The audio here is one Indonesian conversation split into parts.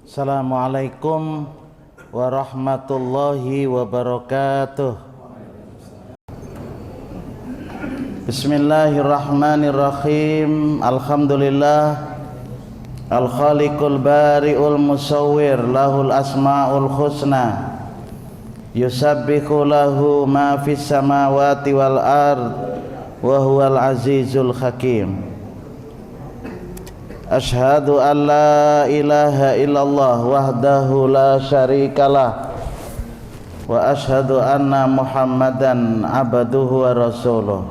Assalamualaikum warahmatullahi wabarakatuh. Bismillahirrahmanirrahim. Alhamdulillah al-khaliqul bari'ul musawwir lahul asma'ul husna yusabbihu lahu ma fis samawati wal ard wa huwal azizul hakim. Ashhadu an la ilaha illallah wahdahu la syarikalah wa ashhadu anna muhammadan abduhu wa rasuluh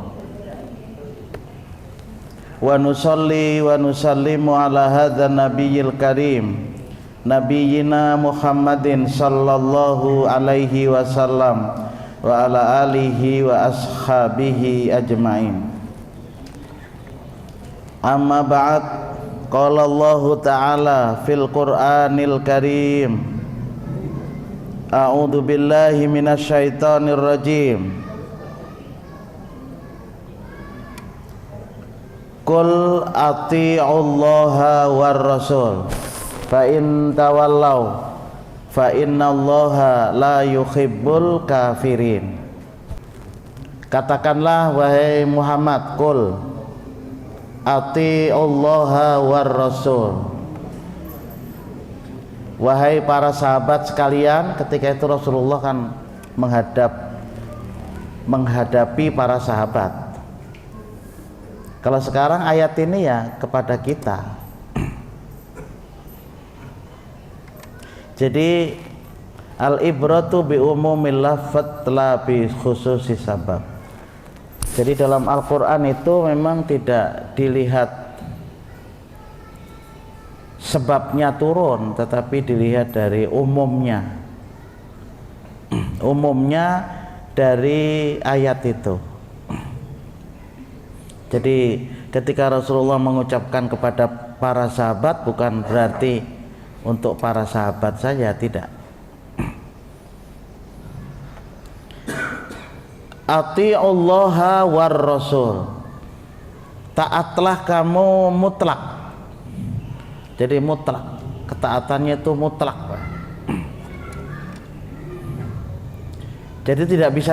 wa nusalli wa nusallimu ala hadzal nabiyil karim nabiyyina Muhammadin sallallahu alaihi wasallam wa ala alihi wa ashabihi ajmain. Amma ba'd. Qala Allah Ta'ala fil Qur'anil Karim. A'udzu billahi minasy syaithanir rajim. Qul ati'ullaha war rasul fa in tawallaw fa innallaha la yuhibbul kafirin. Katakanlah wahai Muhammad, qul ati'ullaha war rasul. Wahai para sahabat sekalian, ketika itu Rasulullah kan menghadapi para sahabat. Kalau sekarang ayat ini ya kepada kita. Jadi al-ibratu bi umumil lafadz la bi khususis sabab. Jadi dalam Al-Qur'an itu memang tidak dilihat sebabnya turun, tetapi dilihat dari umumnya. Umumnya dari ayat itu. Jadi ketika Rasulullah mengucapkan kepada para sahabat bukan berarti untuk para sahabat saja, tidak. Ati'ullaha war rasul. Taatlah kamu mutlak. Jadi mutlak, ketaatannya itu mutlak, Pak. Jadi tidak bisa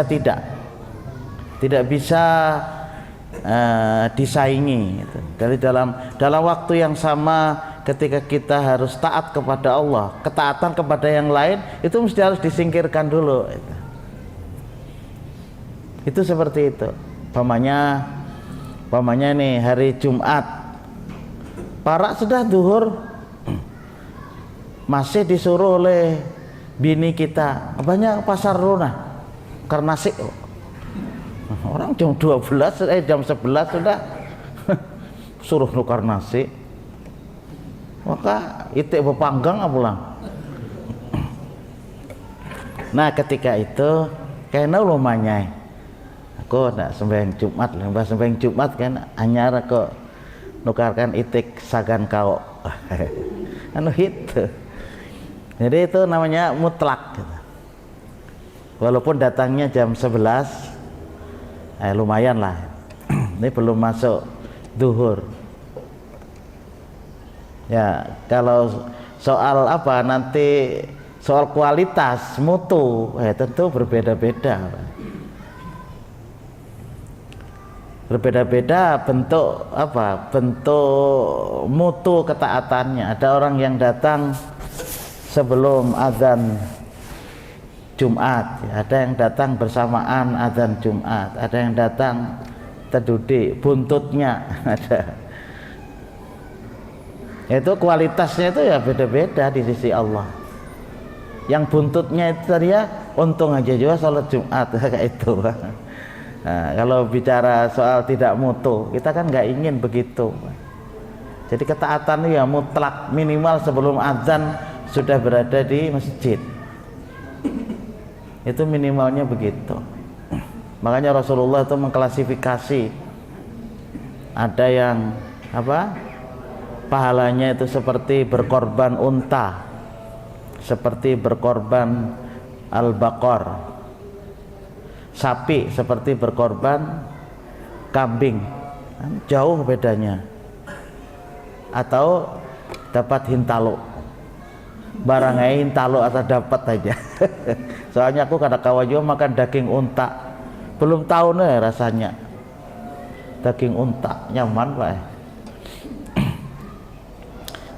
tidak bisa disaingi gitu. Dari dalam waktu yang sama, ketika kita harus taat kepada Allah, ketaatan kepada yang lain itu mesti harus disingkirkan dulu gitu. Itu seperti itu. Pamanya nih hari Jumat, para sudah duhur masih disuruh oleh bini kita banyak pasar lunah karena sik. Orang jam 11 jam 11 sudah suruh nukar nasi, maka itik bepanggang pulang. Nah ketika itu kayaknya lumayan aku nak sembahyang Jumat, lembah sembahyang Jumat kan anyar kok nukarkan itik sagan kau anu itu. Jadi itu namanya mutlak gitu. Walaupun datangnya jam 11 lumayan lah. Ini belum masuk duhur. Ya, kalau soal apa nanti soal kualitas mutu tentu berbeda-beda. Berbeda-beda bentuk apa? Bentuk mutu ketaatannya. Ada orang yang datang sebelum azan Jumat, ada yang datang bersamaan azan Jumat, ada yang datang terdudik buntutnya ada. Itu kualitasnya itu ya beda-beda di sisi Allah. Yang buntutnya itu tadi ya untung aja juga salat Jumat kayak itu. Nah, kalau bicara soal tidak mutu, kita kan nggak ingin begitu. Jadi ketaatan itu ya mutlak, minimal sebelum azan sudah berada di masjid. Itu minimalnya begitu. Makanya Rasulullah itu mengklasifikasi, ada yang apa pahalanya itu seperti berkorban unta, seperti berkorban al-baqar, sapi seperti berkorban kambing, jauh bedanya. Atau dapat hintalo. barangain talo atau dapat aja. Soalnya aku kadang kawan juga makan daging unta, belum tahu nih rasanya daging unta nyaman Pak.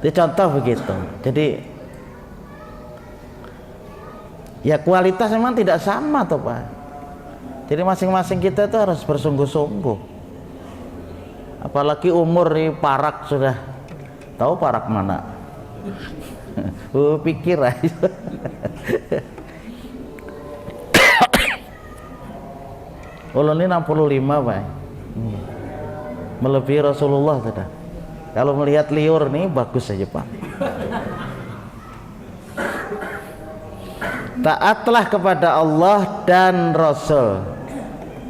Itu contoh begitu. Jadi ya kualitas memang tidak sama toh Pak. Jadi masing-masing kita itu harus bersungguh-sungguh. Apalagi umur nih parak sudah tahu parak mana. Pikir aja. Ulun ini 65 Pak. Melebihi Rasulullah sudah. Kalau melihat liur nih bagus saja Pak. Taatlah kepada Allah dan Rasul.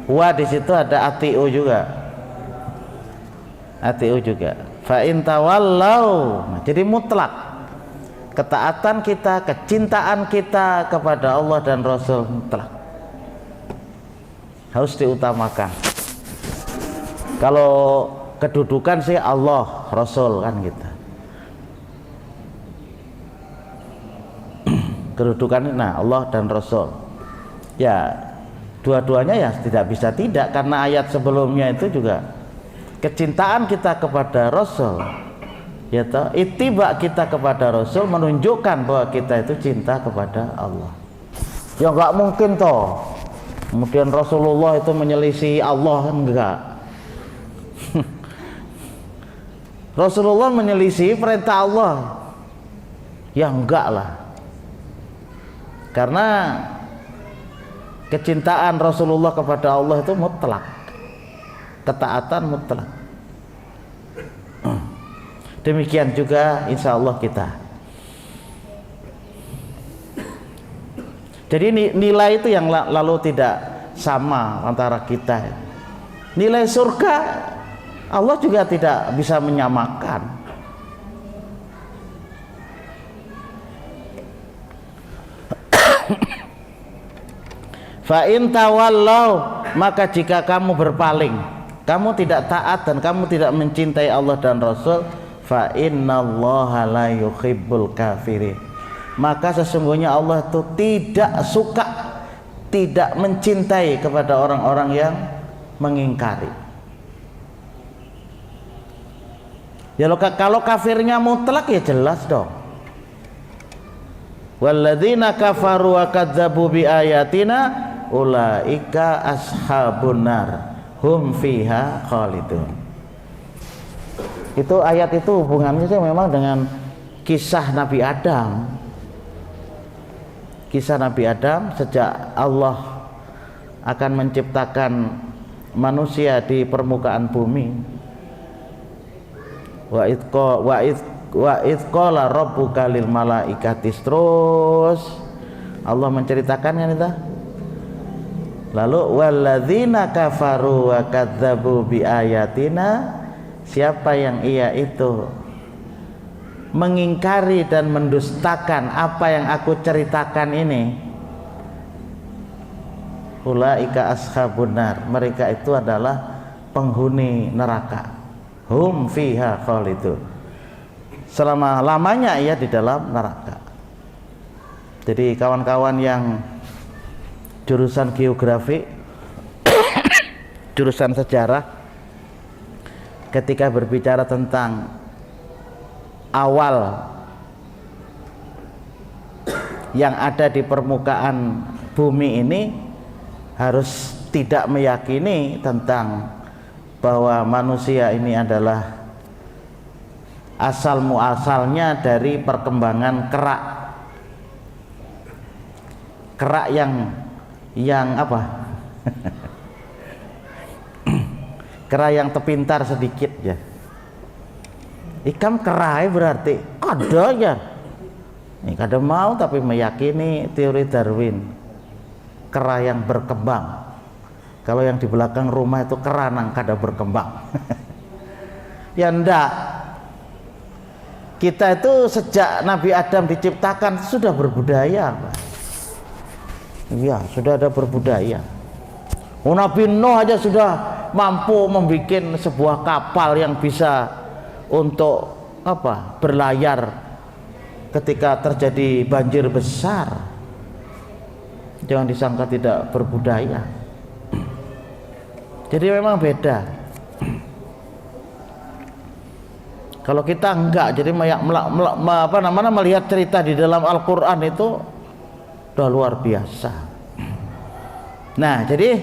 Wah, di situ ada atiu juga. Atiu juga. Fa in tawallau. Jadi mutlak. Ketaatan kita, kecintaan kita kepada Allah dan Rasul mutlak. Harus diutamakan. Kalau kedudukan sih Allah, Rasul kan gitu. Kedudukan nah Allah dan Rasul. Ya, dua-duanya ya tidak bisa tidak, karena ayat sebelumnya itu juga kecintaan kita kepada Rasul, ya toh, ittiba kita kepada Rasul menunjukkan bahwa kita itu cinta kepada Allah. Ya nggak mungkin toh kemudian Rasulullah itu menyelisih Allah, enggak. Rasulullah menyelisih perintah Allah, ya enggak lah. Karena kecintaan Rasulullah kepada Allah itu mutlak, ketaatan mutlak. Demikian juga insya Allah kita. Jadi nilai itu yang lalu tidak sama antara kita. Nilai surga Allah juga tidak bisa menyamakan. Fa in tawallau, maka jika kamu berpaling, kamu tidak taat dan kamu tidak mencintai Allah dan Rasul, fa innallaha la yuhibbul kafirin, maka sesungguhnya Allah itu tidak suka, tidak mencintai kepada orang-orang yang mengingkari. Ya kalau kafirnya mutlak ya jelas dong. Walladzina kafaru wa kadzdzabu bi ayatina ulaika ashabun nar hum fiha khalidun. Itu ayat itu hubungannya sih memang dengan kisah Nabi Adam. Kisah Nabi Adam sejak Allah akan menciptakan manusia di permukaan bumi. Wa idz qala rabbuka lil malaikati, terus Allah menceritakannya itu. Lalu walladzina kafaru wa kadzdzabu bi ayatina, siapa yang ia itu mengingkari dan mendustakan apa yang aku ceritakan ini, ulaika ashabun nar, mereka itu adalah penghuni neraka, hum fiha khalidun, selama-lamanya ia di dalam neraka. Jadi kawan-kawan yang jurusan geografi, jurusan sejarah, ketika berbicara tentang awal yang ada di permukaan bumi ini, harus tidak meyakini tentang bahwa manusia ini adalah asal muasalnya dari perkembangan kerak yang apa? Kera yang terpintar sedikit ya. Ikam kerai berarti ada ya. Ini kada mau tapi meyakini teori Darwin, kera yang berkembang. Kalau yang di belakang rumah itu kera nang kada berkembang. Ya ndak. Kita itu sejak Nabi Adam diciptakan sudah berbudaya, Pak. Iya, sudah ada berbudaya. Nabi Nuh aja sudah mampu membuat sebuah kapal yang bisa untuk apa? Berlayar ketika terjadi banjir besar, jangan disangka tidak berbudaya. Jadi memang beda. Kalau kita enggak, jadi melihat cerita di dalam Al-Quran itu udah luar biasa. Nah, jadi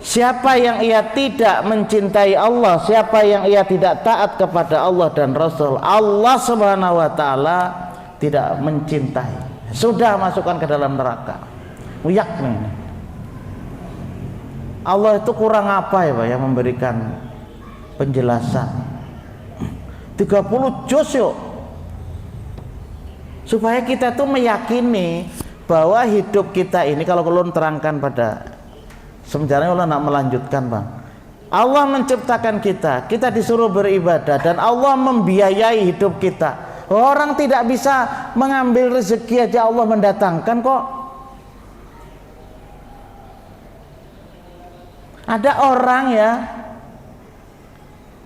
siapa yang ia tidak mencintai Allah, siapa yang ia tidak taat kepada Allah dan Rasul, Allah Subhanahu wa taala tidak mencintai. Sudah masukkan ke dalam neraka. Uyak nih. Allah itu kurang apa ya Pak yang memberikan penjelasan 30 juz yuk, supaya kita tuh meyakini bahwa hidup kita ini, kalau ulun terangkan pada sebenarnya ulun nak melanjutkan Bang, Allah menciptakan kita, kita disuruh beribadah dan Allah membiayai hidup kita. Orang tidak bisa mengambil rezeki aja Allah mendatangkan kok. Ada orang ya,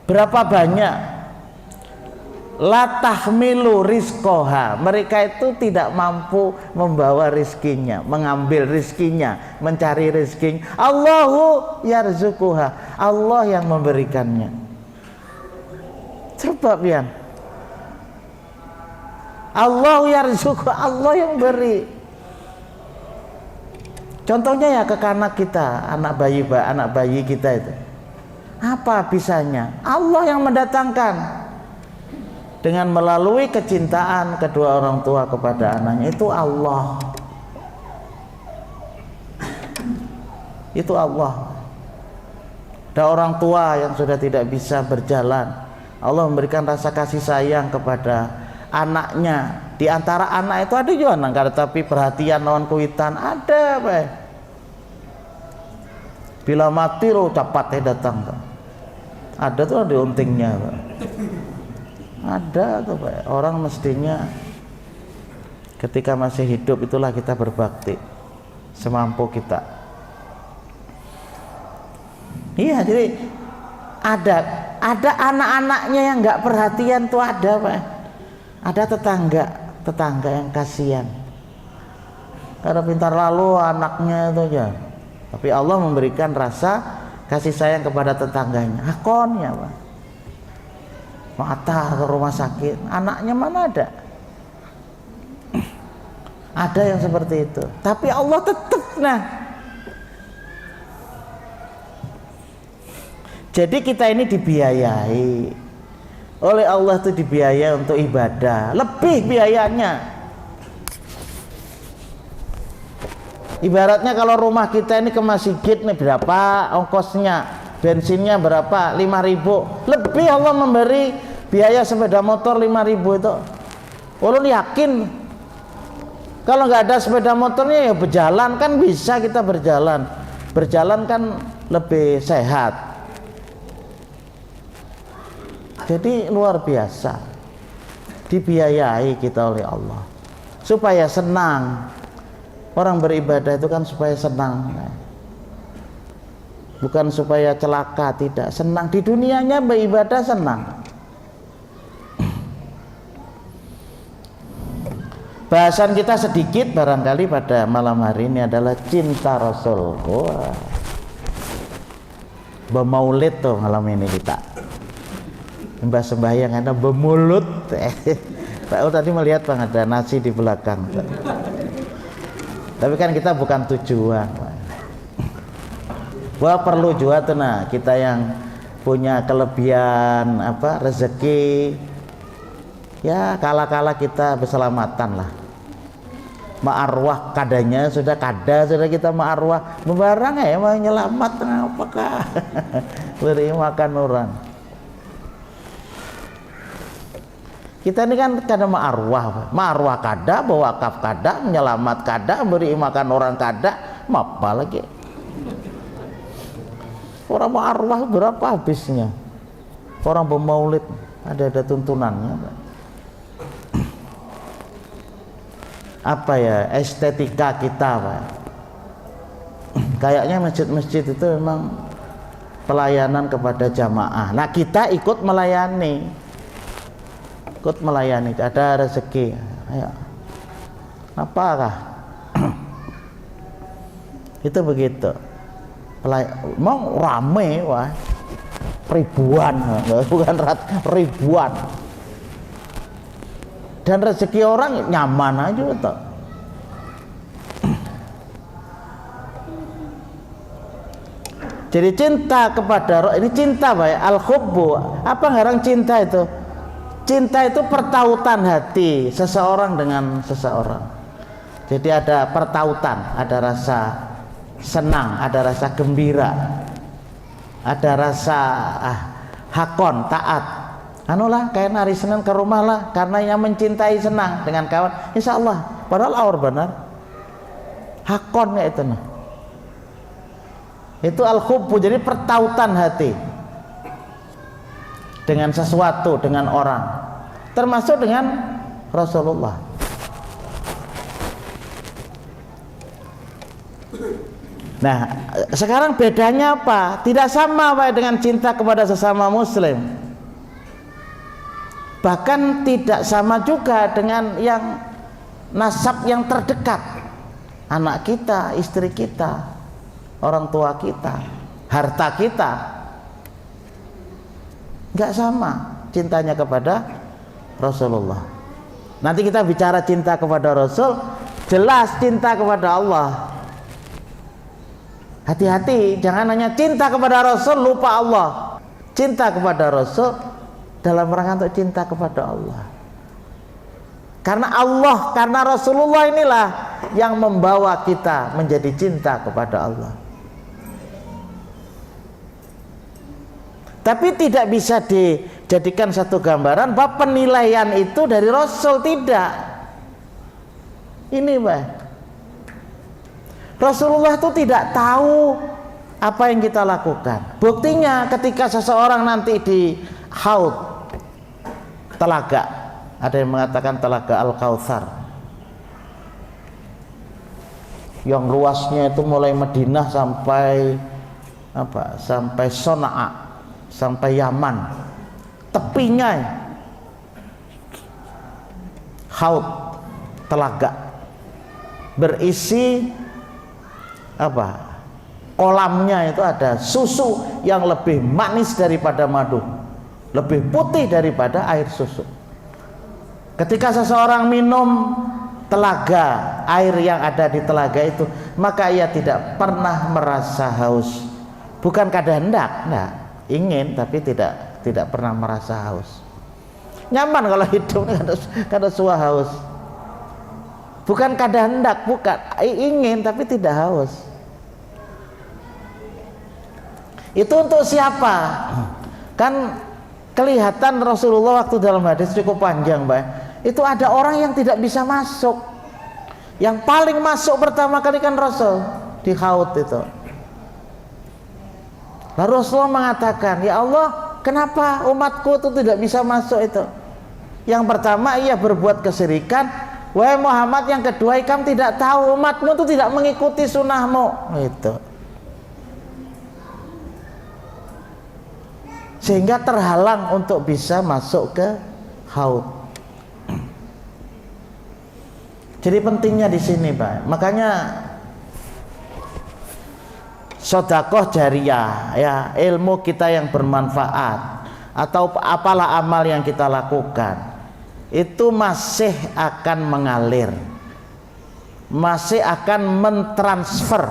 berapa banyak la tahmilu rizqoha, mereka itu tidak mampu membawa rizkinya, mengambil rizkinya, mencari rizkinya. Allahu yarzuquha, Allah yang memberikannya. Coba pian, Allahu yarzuquha, Allah yang beri. Contohnya ya ke anak kita, anak bayi kita itu, apa bisanya? Allah yang mendatangkan dengan melalui kecintaan kedua orang tua kepada anaknya. Itu Allah, itu Allah. Ada orang tua yang sudah tidak bisa berjalan, Allah memberikan rasa kasih sayang kepada anaknya. Di antara anak itu ada juga anak tapi perhatian lawan kuitan, ada Pak. Bila mati lo capatnya datang Pak. Ada tuh di untingnya Pak. Ada tuh Pak. Orang mestinya ketika masih hidup itulah kita berbakti semampu kita. Iya, jadi ada anak-anaknya yang nggak perhatian tuh ada Pak. Ada tetangga yang kasihan karena pintar lalu anaknya itu aja, tapi Allah memberikan rasa kasih sayang kepada tetangganya. Hakonnya Pak, mata ke rumah sakit, anaknya mana ada? Ada yang seperti itu, tapi Allah tetap. Nah, jadi kita ini dibiayai oleh Allah, itu dibiayai untuk ibadah, lebih biayanya. Ibaratnya kalau rumah kita ini ke masjid nih, berapa ongkosnya, bensinnya berapa, 5.000, lebih Allah memberi biaya sepeda motor 5.000 itu. Ulun yakin kalau nggak ada sepeda motornya ya berjalan kan bisa, kita berjalan kan lebih sehat. Jadi luar biasa dibiayai kita oleh Allah supaya senang. Orang beribadah itu kan supaya senang, bukan supaya celaka, tidak, senang. Di dunianya beribadah senang. Bahasan kita sedikit barangkali pada malam hari ini adalah cinta Rasul. Wah, bermaulid tuh malam ini kita. Mbah sembahyang ada bermulut. Pak tadi melihat Bang ada nasi di belakang. Tapi kan kita bukan tujuan. Wah, perlu juga tuh nah kita yang punya kelebihan apa rezeki. Ya kala-kala kita berselamatan lah. Ma'arwah kadanya sudah kita ma'arwah membarang ya mau nyelamat apakah beri makan orang. Kita ini kan kada ma'arwah kada, bawa wakaf kada, menyelamat kada, beri makan orang kada, apa lagi? Orang ma'arwah berapa habisnya? Orang bermaulid ada tuntunannya. Apa ya estetika kita Pak? Kayaknya masjid-masjid itu memang pelayanan kepada jamaah. Nah kita ikut melayani. ikut melayani, ada rezeki. Ayo. Apakah? Itu begitu. Mau rame, wah, ribuan, bukan ribuan. Dan rezeki orang nyaman aja betul. Jadi cinta kepada ini cinta baik al-hubbu. Apa ngarang cinta itu? Cinta itu pertautan hati seseorang dengan seseorang. Jadi ada pertautan, ada rasa senang, ada rasa gembira, ada rasa hakon, taat. Anulah kayak hari Senin ke rumah lah, karena yang mencintai senang dengan kawan. Insya Allah, padahal awal benar. Hakon ya itu nah. Itu al-hubbu, jadi pertautan hati dengan sesuatu, dengan orang, termasuk dengan Rasulullah. Nah, sekarang bedanya apa? Tidak sama Pak dengan cinta kepada sesama muslim. Bahkan tidak sama juga dengan yang nasab yang terdekat. Anak kita, istri kita, orang tua kita, harta kita. Enggak sama cintanya kepada Rasulullah. Nanti kita bicara cinta kepada Rasul, jelas cinta kepada Allah. Hati-hati, jangan hanya cinta kepada Rasul lupa Allah. Cinta kepada Rasul dalam rangka untuk cinta kepada Allah. Karena Allah, karena Rasulullah inilah yang membawa kita menjadi cinta kepada Allah. Tapi tidak bisa dijadikan satu gambaran bahwa penilaian itu dari Rasul, tidak. Ini Pak, Rasulullah itu tidak tahu apa yang kita lakukan. Buktinya ketika seseorang nanti di haud, telaga, ada yang mengatakan telaga Al-Kautsar, yang luasnya itu mulai Madinah sampai sampai Son'a, sampai Yaman, tepinya haud, telaga berisi kolamnya itu ada susu yang lebih manis daripada madu, lebih putih daripada air susu. Ketika seseorang minum telaga, air yang ada di telaga itu, maka ia tidak pernah merasa haus. Bukan kada hendak, enggak, ingin, tapi tidak pernah merasa haus. Nyaman kalau hidup kada suah haus. Bukan kada hendak, bukan, ingin tapi tidak haus. Itu untuk siapa? Kan kelihatan Rasulullah waktu dalam hadis cukup panjang, Mbak. Itu ada orang yang tidak bisa masuk. Yang paling masuk pertama kali kan Rasul di haud itu. Lalu Rasulullah mengatakan, "Ya Allah, kenapa umatku itu tidak bisa masuk itu?" Yang pertama ia berbuat kesyirikan. Wahai Muhammad, yang kedua ikam tidak tahu umatmu itu tidak mengikuti sunnahmu. Itu. Sehingga terhalang untuk bisa masuk ke haud. Jadi pentingnya di sini, Pak. Makanya sedekah jariyah, ya, ilmu kita yang bermanfaat atau apalah amal yang kita lakukan itu masih akan mengalir, masih akan mentransfer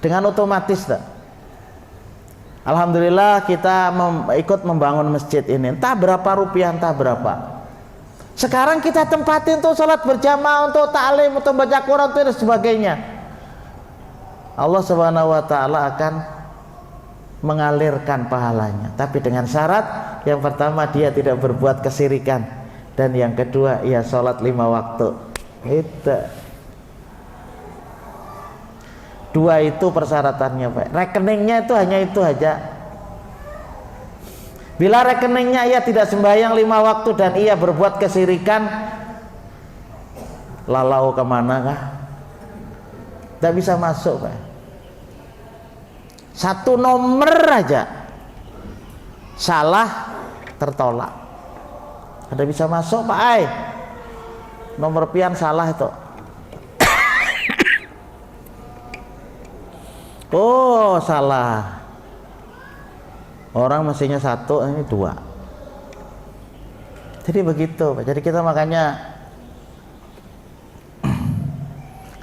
dengan otomatis. Alhamdulillah kita ikut membangun masjid ini, entah berapa rupiah, entah berapa. Sekarang kita tempatin untuk sholat berjamaah, untuk ta'lim, untuk baca Quran dan sebagainya. Allah Subhanahu wa ta'ala akan mengalirkan pahalanya, tapi dengan syarat yang pertama dia tidak berbuat kesyirikan, dan yang kedua ia sholat 5 waktu. Itu dua itu persyaratannya, Pak. Rekeningnya itu hanya itu aja. Bila rekeningnya ia tidak sembahyang 5 waktu dan ia berbuat kesyirikan, lalau kemana kah? Tidak bisa masuk, Pak. Satu nomor aja salah tertolak. Ada bisa masuk Pak Ai, nomor pian salah itu. Oh salah, orang mestinya 1, ini 2. Jadi begitu Pak. Jadi kita makanya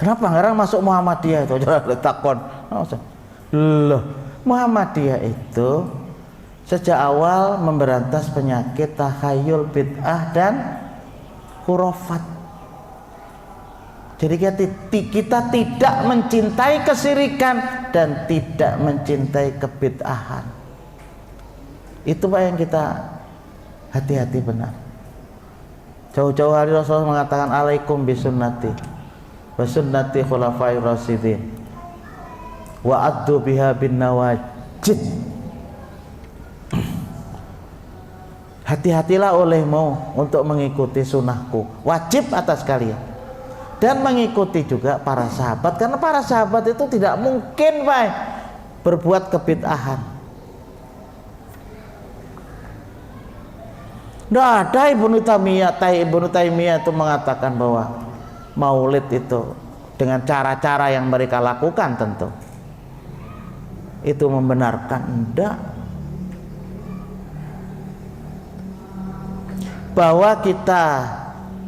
kenapa ngarang masuk Muhammadiyah itu? Jangan takon. Loh, Muhammadiyah itu sejak awal memberantas penyakit takhayul, bid'ah dan khurafat. Jadi kita tidak mencintai kesyirikan dan tidak mencintai kebid'ahan. Itu Pak yang kita hati-hati benar. Jauh-jauh hari Rasulullah mengatakan alaikum bisunnati wa sunnati khulafair rasyidin wa addu biha bin nawajid. Hati-hatilah olehmu untuk mengikuti sunnahku, wajib atas kalian, dan mengikuti juga para sahabat, karena para sahabat itu tidak mungkin Pak berbuat kebid'ahan. Tidak ada Ibnu Taimiyah itu mengatakan bahwa maulid itu dengan cara-cara yang mereka lakukan tentu itu membenarkan. Tidak. Bahwa kita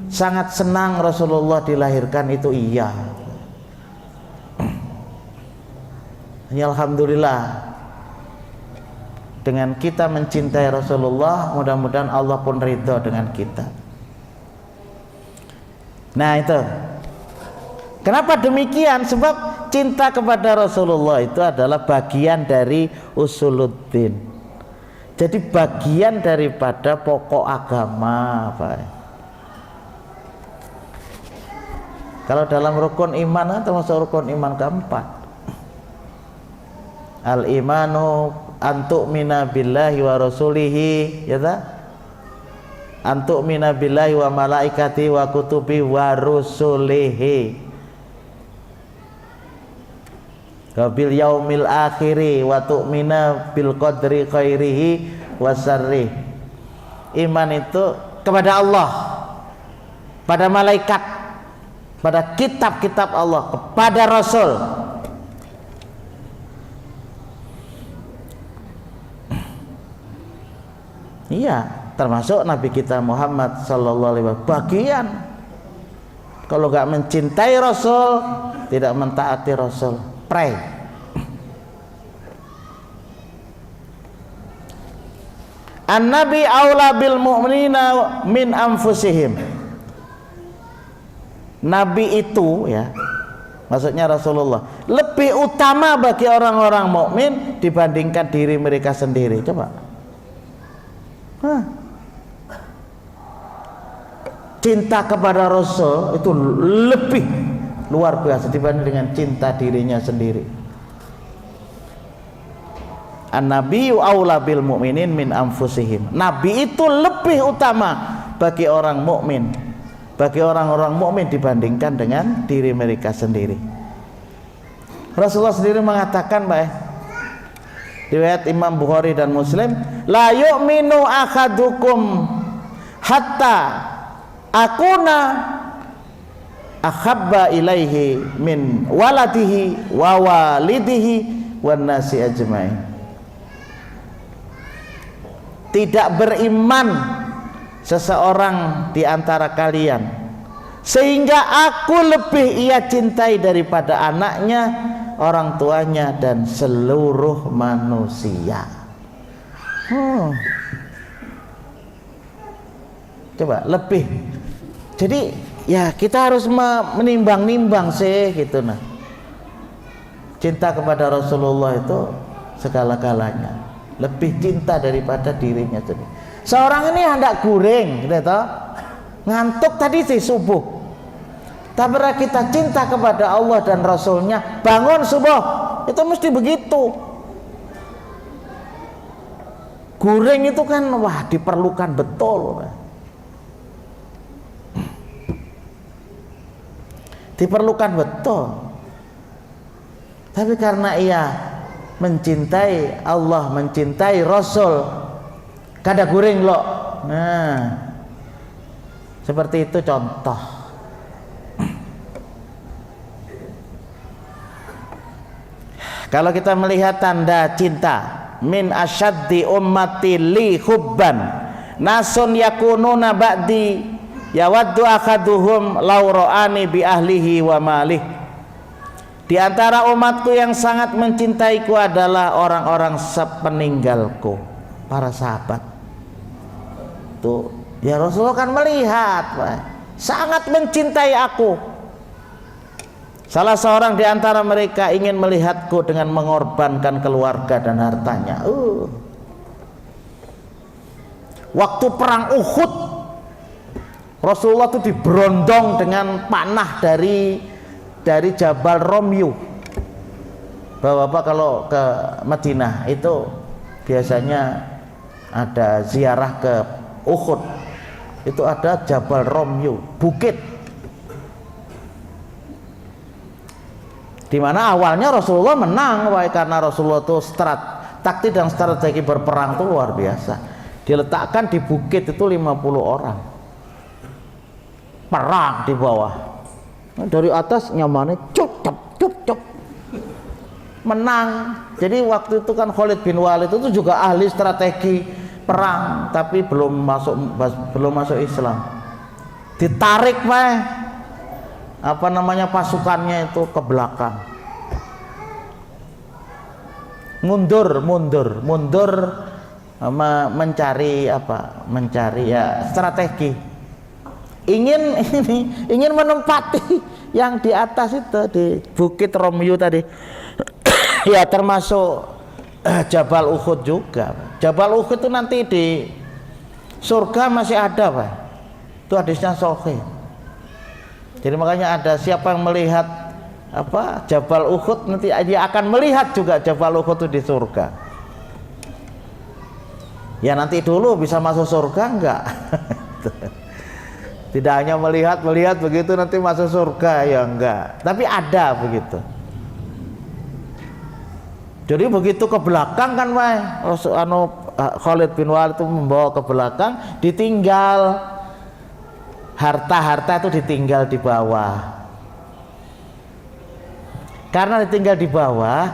sangat senang Rasulullah dilahirkan itu iya. Ya alhamdulillah, dengan kita mencintai Rasulullah, mudah-mudahan Allah pun ridho dengan kita. Nah itu kenapa demikian? Sebab cinta kepada Rasulullah itu adalah bagian dari usuluddin. Jadi bagian daripada pokok agama Pak. Kalau dalam rukun iman termasuk rukun iman keempat. Al-imanu antu'mina billahi wa rasulihi, ya ta? Antu'mina billahi wa malaikati wa kutubi wa rusulihi wa bil yaumil akhiri wa tu'mina bil qadri khairihi wa syarrih. Iman itu kepada Allah, pada malaikat, pada kitab-kitab Allah, kepada Rasul. Iya, termasuk Nabi kita Muhammad sallallahu alaihi wasallam. Bagian kalau nggak mencintai Rasul, tidak mentaati Rasul. Pray. An-Nabi aula bil mu'minina min anfusihim. Nabi itu ya, maksudnya Rasulullah, lebih utama bagi orang-orang mukmin dibandingkan diri mereka sendiri. Coba. Cinta kepada Rasul itu lebih luar biasa dibanding dengan cinta dirinya sendiri. An-nabiyyu aula bil mu'minin min anfusihim. Nabi itu lebih utama bagi orang mukmin, bagi orang-orang mukmin dibandingkan dengan diri mereka sendiri. Rasulullah sendiri mengatakan riwayat Imam Bukhari dan Muslim, la yu'minu akhadukum hatta akuna akhabba ilaihi min waladihi wa walidihi wan nasi ajmain. Tidak beriman seseorang di antara kalian sehingga aku lebih ia cintai daripada anaknya, orang tuanya, dan seluruh manusia. Coba lebih. Jadi ya kita harus menimbang-nimbang sih gitu nah. Cinta kepada Rasulullah itu segala-galanya, lebih cinta daripada dirinya sendiri. Seorang ini hendak guring, gitu, ngantuk tadi sih subuh. Tapi kita cinta kepada Allah dan Rasulnya, bangun subuh, itu mesti begitu. Guring itu kan wah diperlukan betul, diperlukan betul. Tapi karena ia mencintai Allah, mencintai Rasul, kada guring loh. Nah, Seperti itu contoh. Kalau kita melihat tanda cinta, min asyaddi ummati li hubban nasun yakununa ba'di yawaddu akaduhum law ra'ani bi ahlihi wa malih. Di antara umatku yang sangat mencintaiku adalah orang-orang sepeninggalku, para sahabat. Tuh, ya Rasulullah kan melihat, sangat mencintai aku. Salah seorang di antara mereka ingin melihatku dengan mengorbankan keluarga dan hartanya. Waktu perang Uhud, Rasulullah itu diberondong dengan panah dari Jabal Romyu. Bapak-bapak kalau ke Madinah itu biasanya ada ziarah ke Uhud, itu ada Jabal Romyu, bukit. Di mana awalnya Rasulullah menang, karena Rasulullah itu taktik dan strategi berperang itu luar biasa. Diletakkan di bukit itu 50 orang, perang di bawah, dari atas nyamannya cup, menang. Jadi waktu itu kan Khalid bin Walid itu juga ahli strategi perang, tapi belum masuk Islam. Ditarik pasukannya itu ke belakang, mundur mencari strategi, ingin menempati yang di atas itu, di bukit Romyu tadi. Ya termasuk Jabal Uhud juga. Jabal Uhud itu nanti di surga masih ada, Pak. Itu hadisnya sahih. Jadi makanya ada siapa yang melihat Jabal Uhud, nanti dia akan melihat juga Jabal Uhud itu di surga. Ya nanti dulu bisa masuk surga enggak? Tidak hanya melihat begitu nanti masuk surga, ya enggak. Tapi ada begitu. Jadi begitu ke belakang kan, Khalid bin Walid itu membawa ke belakang, ditinggal. Harta-harta itu ditinggal di bawah. Karena ditinggal di bawah,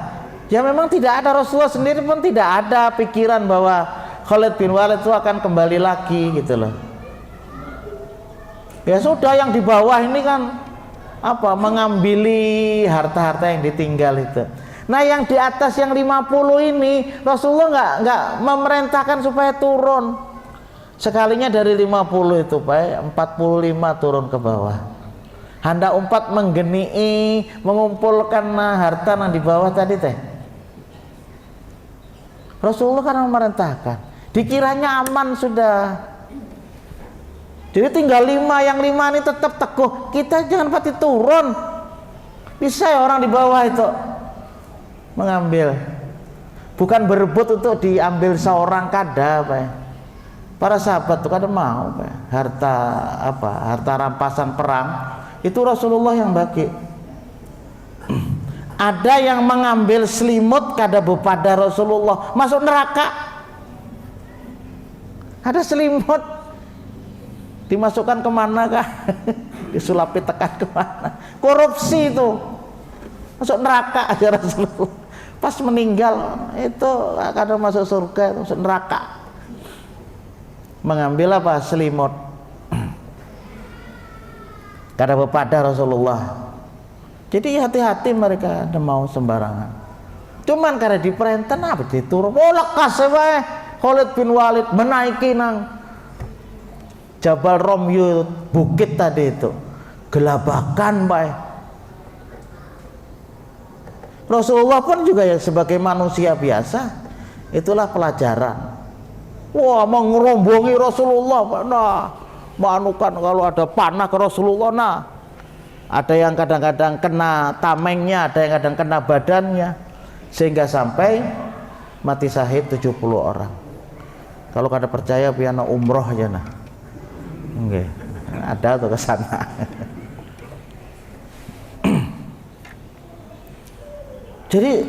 ya memang tidak ada, Rasulullah sendiri pun tidak ada pikiran bahwa Khalid bin Walid itu akan kembali lagi gitu loh. Ya sudah, yang di bawah ini kan mengambili harta-harta yang ditinggal itu. Nah yang di atas yang 50 ini Rasulullah nggak memerintahkan supaya turun. Sekalinya dari 50 itu Pak, 45 turun ke bawah. Hendak umpat menggenii, mengumpulkan harta yang di bawah tadi teh. Rasulullah kan memerintahkan. Dikiranya aman sudah. Jadi tinggal 5, yang 5 ini tetap teguh. Kita jangan pati turun. Bisa ya orang di bawah itu mengambil. Bukan berebut untuk diambil seorang kada, Pak. Para sahabat itu kadang mau harta rampasan perang itu Rasulullah yang bagi. Ada yang mengambil selimut kada pada Rasulullah, masuk neraka. Ada selimut dimasukkan kemana kah? Disulapi tekan kemana? Korupsi itu masuk neraka aja Rasulullah. Pas meninggal itu kadang masuk surga, masuk neraka. Mengambil selimut kada pada Rasulullah. Jadi hati-hati mereka, ada mau sembarangan. Cuman karena diperintah diturun. Lekas Khalid bin Walid menaiki nang Jabal Romyu, bukit tadi itu, gelabakan Rasulullah pun juga ya sebagai manusia biasa, itulah pelajaran. Wah, mengerombongi Rasulullah, manukan kalau ada panah ke Rasulullah, ada yang kadang-kadang kena tamengnya, ada yang kadang kena badannya, sehingga sampai mati syahid 70 orang. Kalau kada percaya piana umroh aja Nggih, ada tuh ke sana. Jadi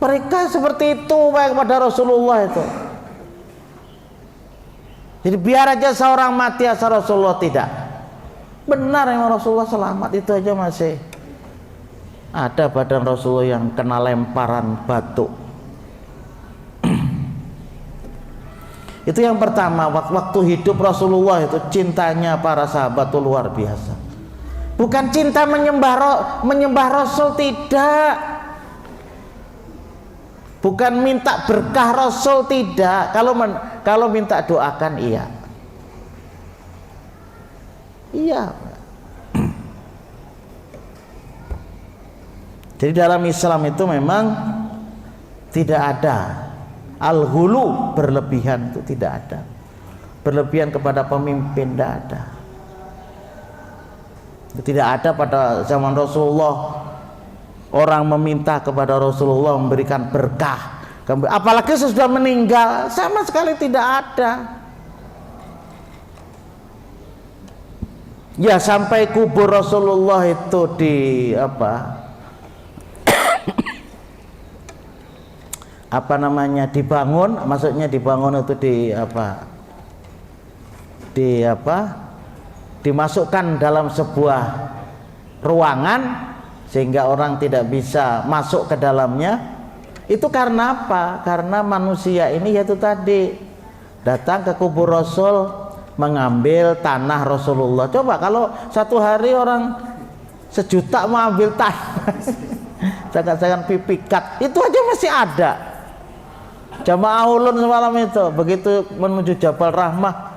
mereka seperti itu baik kepada Rasulullah itu. Jadi biar aja seorang mati asal Rasulullah tidak. Benar yang Rasulullah selamat, itu aja masih ada badan Rasulullah yang kena lemparan batu. Itu yang pertama. Waktu hidup Rasulullah itu cintanya para sahabat itu luar biasa. Bukan cinta menyembah Rasul, tidak. Bukan minta berkah Rasul, tidak. Kalau minta doakan, iya. Iya. Jadi dalam Islam itu memang tidak ada al-ghulu, berlebihan, itu tidak ada. Berlebihan kepada pemimpin tidak ada. Tidak ada pada zaman Rasulullah orang meminta kepada Rasulullah memberikan berkah, apalagi sesudah meninggal, sama sekali tidak ada. Ya, sampai kubur Rasulullah itu dibangun, maksudnya dibangun itu dimasukkan dalam sebuah ruangan sehingga orang tidak bisa masuk ke dalamnya. Itu karena apa? Karena manusia ini yaitu tadi datang ke kubur Rasul mengambil tanah Rasulullah. Coba kalau satu hari orang 1 juta mau ambil tanah jangan pipikat, itu aja masih ada. Jamaah ulun semalam itu begitu menuju Jabal Rahmah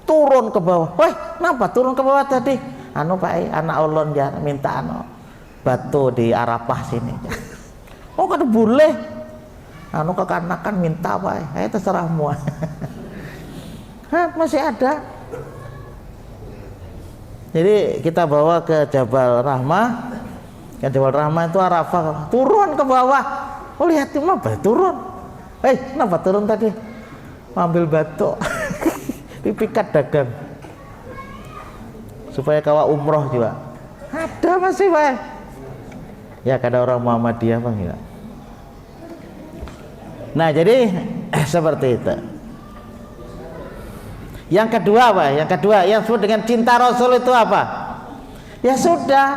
turun ke bawah. Woi, kenapa turun ke bawah tadi? Pak, anak ulun ya minta batu di Arafah sini. Oh, kan boleh. Kekanakan minta Pak. Terserahmu. Masih ada. Jadi kita bawa ke Jabal Rahmah. Jabal Rahmah itu Arafah. Turun ke bawah. Oh, lihat kenapa turun. Kenapa turun tadi? Ambil batu. Pipikat dagang. Supaya kawa umroh juga. Ada masih Pak. Ya, kada orang Muhammadiyah Bang ya. Nah, jadi seperti itu. Yang kedua apa? Yang kedua yang disebut dengan cinta Rasul itu apa? Ya sudah,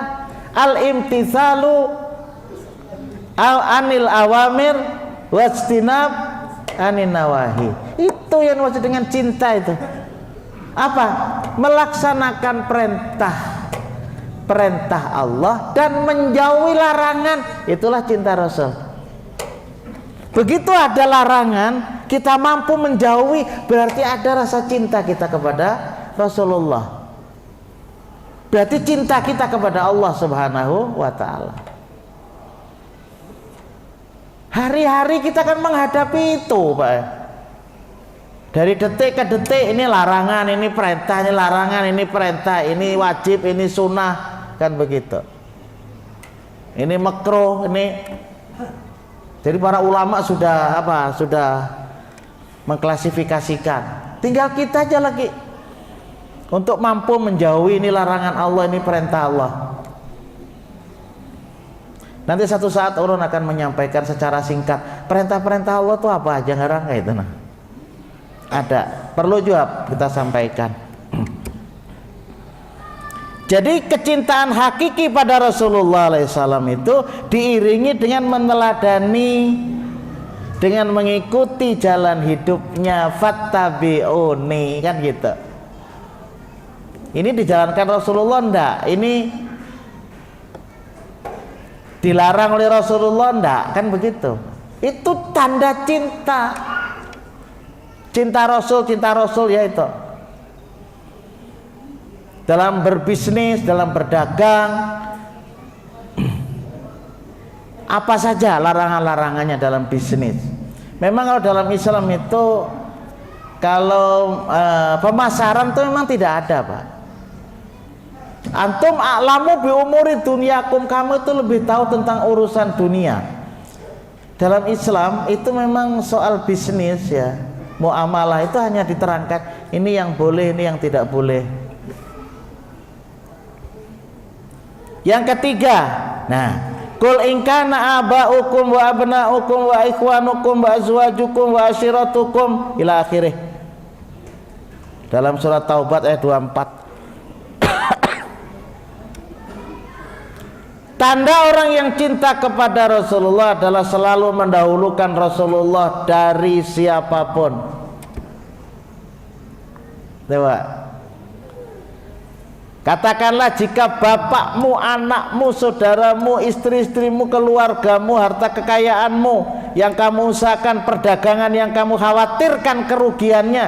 al-imtithalu anil awamir wastinab anin nawahi. Itu yang maksud dengan cinta itu. Apa? Melaksanakan perintah Allah dan menjauhi larangan. Itulah cinta Rasul. Begitu ada larangan, kita mampu menjauhi, berarti ada rasa cinta kita kepada Rasulullah. Berarti cinta kita kepada Allah Subhanahu wa ta'ala. Hari-hari kita akan menghadapi itu Pak. Dari detik ke detik, ini larangan, ini perintah, ini larangan, ini perintah, ini wajib, ini sunnah, kan begitu. Ini makruh, ini. Jadi para ulama sudah mengklasifikasikan. Tinggal kita aja lagi untuk mampu menjauhi ini larangan Allah, ini perintah Allah. Nanti satu saat orang akan menyampaikan secara singkat perintah-perintah Allah itu apa aja, ngarang kayak itu. Ada, perlu juga kita sampaikan. Jadi kecintaan hakiki pada Rasulullah SAW itu diiringi dengan meneladani, dengan mengikuti jalan hidupnya, fattabi'uni, kan gitu. Ini dijalankan Rasulullah enggak? Ini dilarang oleh Rasulullah enggak? Kan begitu. Itu tanda cinta. Cinta Rasul ya itu. Dalam berbisnis, dalam berdagang, apa saja larangan-larangannya dalam bisnis. Memang kalau dalam Islam itu kalau pemasaran itu memang tidak ada Pak. Antum a'lamu bi umuri dunyakum, kamu itu lebih tahu tentang urusan dunia. Dalam Islam itu memang soal bisnis ya, muamalah itu hanya diterangkan ini yang boleh, ini yang tidak boleh. Yang ketiga, qul in kana aba'ukum wa abna'ukum wa ikhwanukum wa azwajukum wa ashiratukum ila akhirih. dalam surat Taubat ayat 24. Tanda orang yang cinta kepada Rasulullah adalah selalu mendahulukan Rasulullah dari siapapun. Coba katakanlah, jika bapakmu, anakmu, saudaramu, istri-istrimu, keluargamu, harta kekayaanmu yang kamu usahakan, perdagangan yang kamu khawatirkan kerugiannya,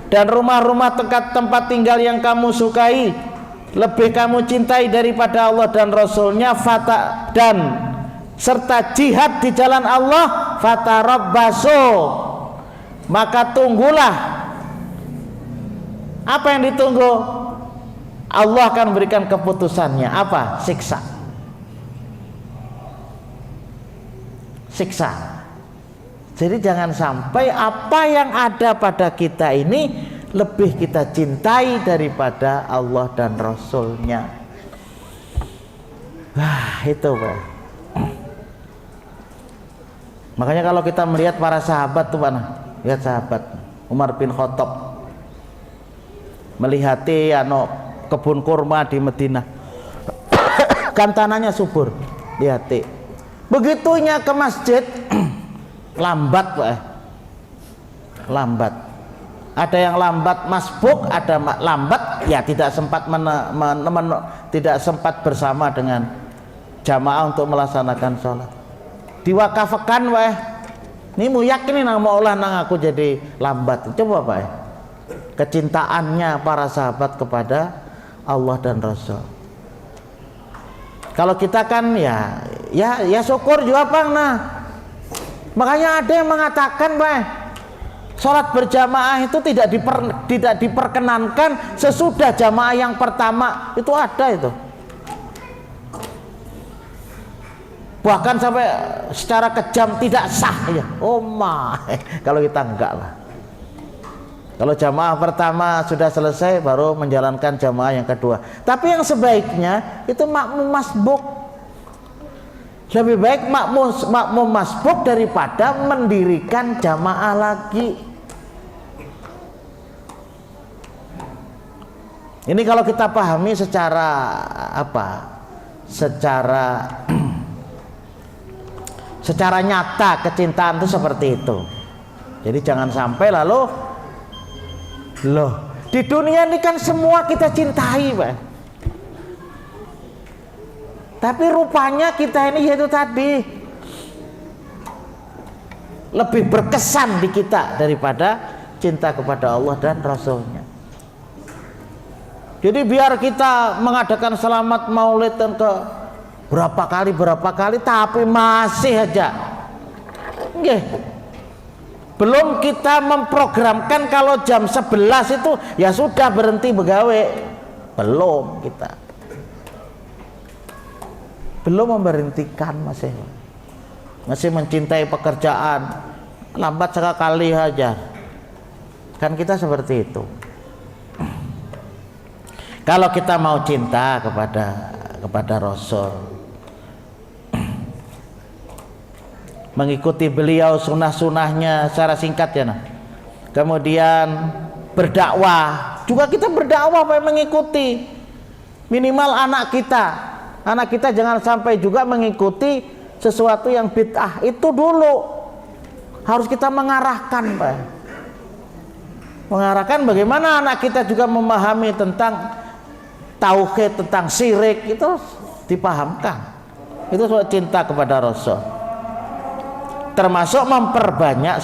dan rumah-rumah tempat tinggal yang kamu sukai lebih kamu cintai daripada Allah dan Rasulnya, dan serta jihad di jalan Allah, fatarabbasu, maka tunggulah. Apa yang ditunggu? Allah akan berikan keputusannya. Apa? Siksa. Siksa. Jadi jangan sampai apa yang ada pada kita ini lebih kita cintai daripada Allah dan Rasulnya. Wah, itu Pak. Makanya kalau kita melihat para sahabat tuh Pak, lihat sahabat Umar bin Khattab melihati kebun kurma di Madinah. Kan tanahnya subur, lihati. Begitunya ke masjid lambat Pak. Lambat. Ada yang lambat masbuk, ada lambat ya tidak sempat tidak sempat bersama dengan jamaah untuk melaksanakan sholat. Diwakafkan weh. Ini mu yakin nang mau olah nang aku jadi lambat. Coba Pak. Kecintaannya para sahabat kepada Allah dan Rasul. Kalau kita kan ya syukur juga Pak. Nah, makanya ada yang mengatakan Pak, sholat berjamaah itu tidak diperkenankan sesudah jamaah yang pertama. Itu ada itu. Bahkan sampai secara kejam tidak sah ya. Oh my. Kalau kita enggak lah. Kalau jamaah pertama sudah selesai baru menjalankan jamaah yang kedua. Tapi yang sebaiknya itu makmum masbuk. Lebih baik makmum masbuk daripada mendirikan jamaah lagi. Ini kalau kita pahami secara secara nyata kecintaan itu seperti itu. Jadi jangan sampai lalu di dunia ini kan semua kita cintai Pak, tapi rupanya kita ini yaitu tadi lebih berkesan di kita daripada cinta kepada Allah dan Rasulnya. Jadi biar kita mengadakan selamat maulid dan ke berapa kali tapi masih aja belum kita memprogramkan kalau jam 11 itu ya sudah berhenti begawe. Belum, kita belum memberhentikan, masih mencintai pekerjaan, lambat sekali aja kan, kita seperti itu. Kalau kita mau cinta kepada Rasul, mengikuti beliau, sunnah-sunnahnya secara singkat ya. Kemudian berdakwah, juga kita berdakwah mengikuti. Minimal anak kita jangan sampai juga mengikuti sesuatu yang bid'ah. Itu dulu harus kita mengarahkan Pak. Mengarahkan bagaimana anak kita juga memahami tentang tauhid, tentang syirik, itu dipahamkan. Itu soal cinta kepada Rasul. Termasuk memperbanyak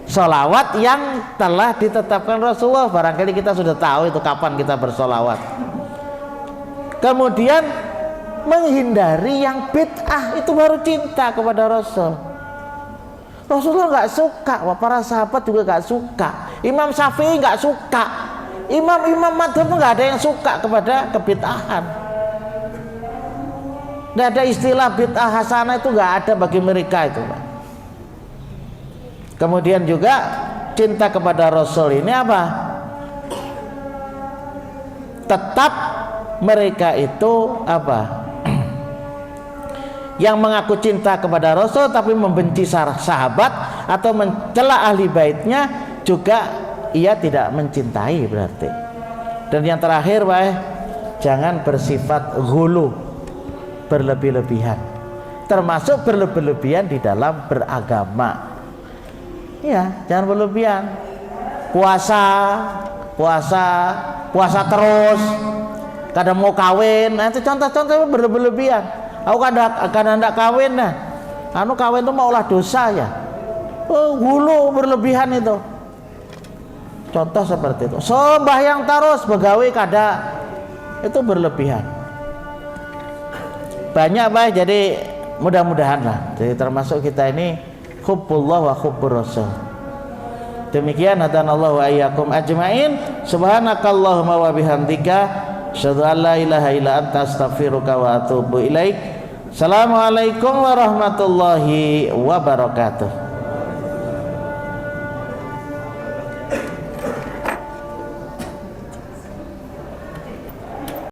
sholawat yang telah ditetapkan Rasulullah. Barangkali kita sudah tahu itu kapan kita bersolawat. Kemudian menghindari yang bid'ah, itu baru cinta kepada Rasul. Rasulullah nggak suka, para sahabat juga nggak suka, Imam Syafi'i nggak suka, imam madhab nggak ada yang suka kepada kebid'ahan. Nggak ada istilah bid'ah hasanah, itu nggak ada bagi mereka itu Pak. Kemudian juga cinta kepada Rasul ini apa? Tetap mereka itu apa? Yang mengaku cinta kepada Rasul tapi membenci sahabat atau mencela ahli baitnya juga ia tidak mencintai berarti. Dan yang terakhir baik, jangan bersifat ghulu, berlebih-lebihan, termasuk berlebih-lebihan di dalam beragama. Iya, jangan berlebihan. Puasa terus, kadang mau kawin, nah itu contoh-contoh berlebihan. Aku kadang hendak kawin, nah kawin itu maulah dosa ya. Ghulu, berlebihan itu. Contoh seperti itu. Sembahyang terus, begawe kada, itu berlebihan. Banyak baik, jadi mudah-mudahan lah. Jadi termasuk kita ini hubbullah wa hubbur rasul. Demikian hadanallahu wa iyyakum ajmain. Subhanakallahumma wa bihamdika asyhadu an la ilaha illa anta astaghfiruka wa atubu ilaik. Assalamualaikum warahmatullahi wabarakatuh.